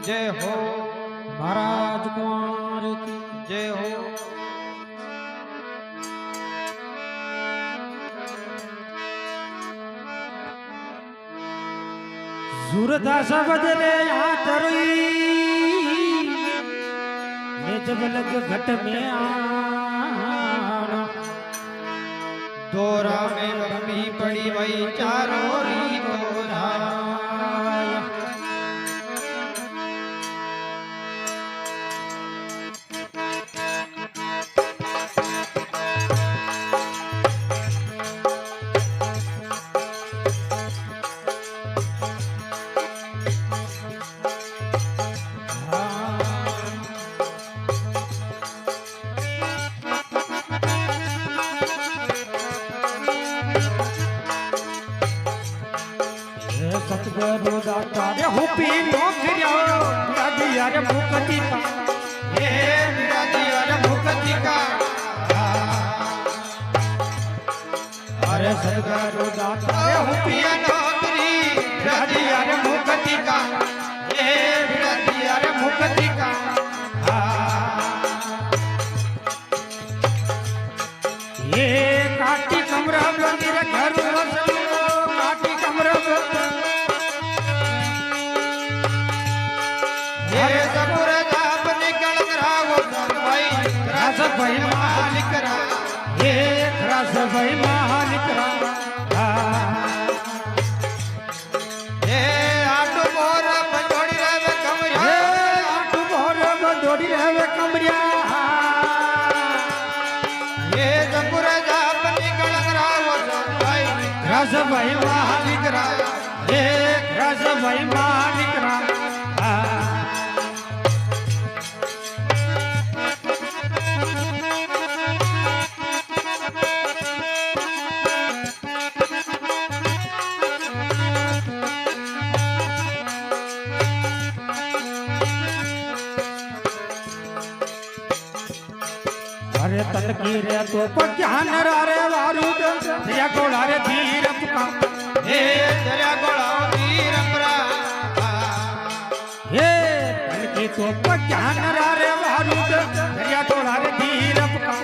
जय हो महाराज कुमार की जय हो सूरदास बदले तरुई ने जब लग घट में आना दोरा में लंबी पड़ी वही चारों री दोरा सतगुरु दाता रे हुपी नौकरिया दादिया रे भूखती का हे दादिया रे भूखती का अरे सतगुरु दाता रे हुपी नौकरी दादिया रे भूखती का हे दादिया रे भूखती का ये काटी कमरा मंदिर घर काटी कमरा भाई मालिक रा ये रस भाई मालिक रा ये आटू बोर बंदोड़ी रे कमरिया ये आटू बोर बंदोड़ी रे कमरिया ये जपुर जाप निकल रा वो भाई रस भाई मालिक रा ये रस भाई मालिक रा अरे तन की रे तो पज्ञान रे वारू दरिया गोला रे धीर पुका हे दरिया गोला धीर पुरा हे तन की तो पज्ञान रे वारू दरिया गोला रे धीर पुका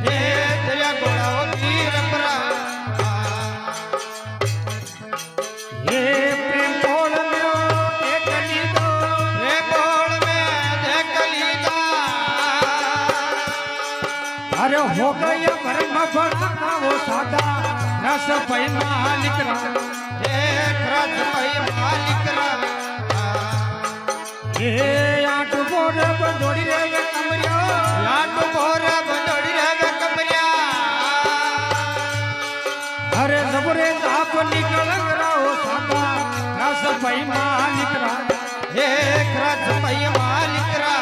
हे दरिया गोला धीर पुरा हे प्रेम कोल मेरो एक ली दो रे कोल में देख ली दा अरे हो गया ब्रह्म बड़ा वो सादा रस पै मालिक रा एक रस पै मालिक रा ये आटू बोर बंदोड़ी रे कमरिया आटू बोर बंदोड़ी रे कमरिया अरे जबरे जाप निकल रहा सादा रस पै मालिक रा एक रस पै मालिक रा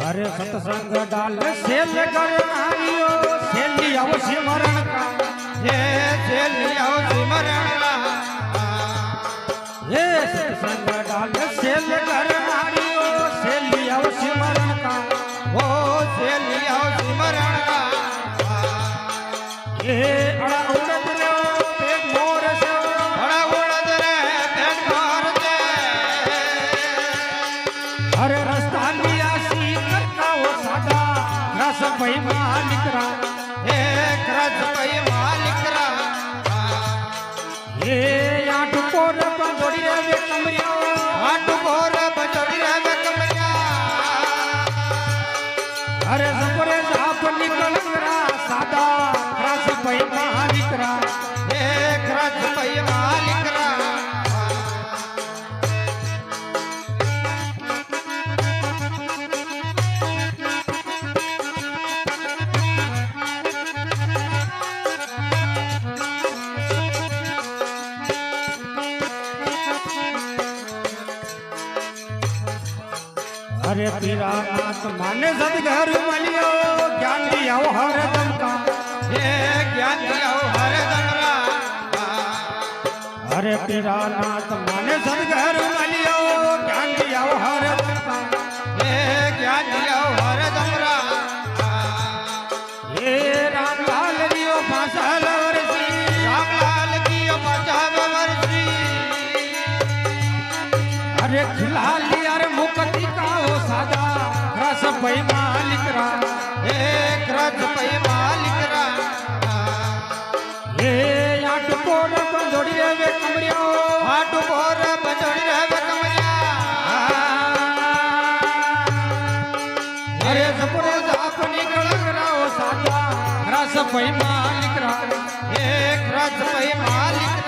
अरे सत्संग डाल सेल कर नारियो सेली आओ सिमरण का ये सेली आओ सिमरण का ये सत्संग डाल सेल कर नारियो सेली आओ सिमरण का वो सेली आओ सिमरण का ये अड़ा उड़द रे पेट मोर से अड़ा उड़द रे पेट मोर से अरे रास्ता लिया सी करता वो सादा रस पै मालिक रा एक रस पै मालिक रा ये आटू कोर बंदोड़ी रे कमरिया आटू कोर बंदोड़ी रे कमरिया अरे जबरे जाप निकल रा सादा रस पै मालिक रा एक रस पै मालिक रा अरे तेरा नाथ माने सदघर मलियो ज्ञान दिया हर दम का ये ज्ञान दिया हर दम रा અરે પીરા નાથ મને સદગર મળ્યો જ્ઞાન દિયા હર હે જ્ઞાન દિયા હર દમરા હે રામલાલ દિયો ફાસલ વરસી રામલાલ કી પચાવ વર્ષી અરે ખિલાલી અરે મુક્તિ કાઓ સાદા રસ પૈ માલિક રા હે ક્રત પૈ માલિક રા હે આટ પોર બંધોડી રે કમરિયો હાટુ પોર બંધોડી રે કમરિયા અરે સપરે જાપ નીકળ કરાઓ સાદા રસ પૈ માલિક રા હે ક્રત પૈ માલિક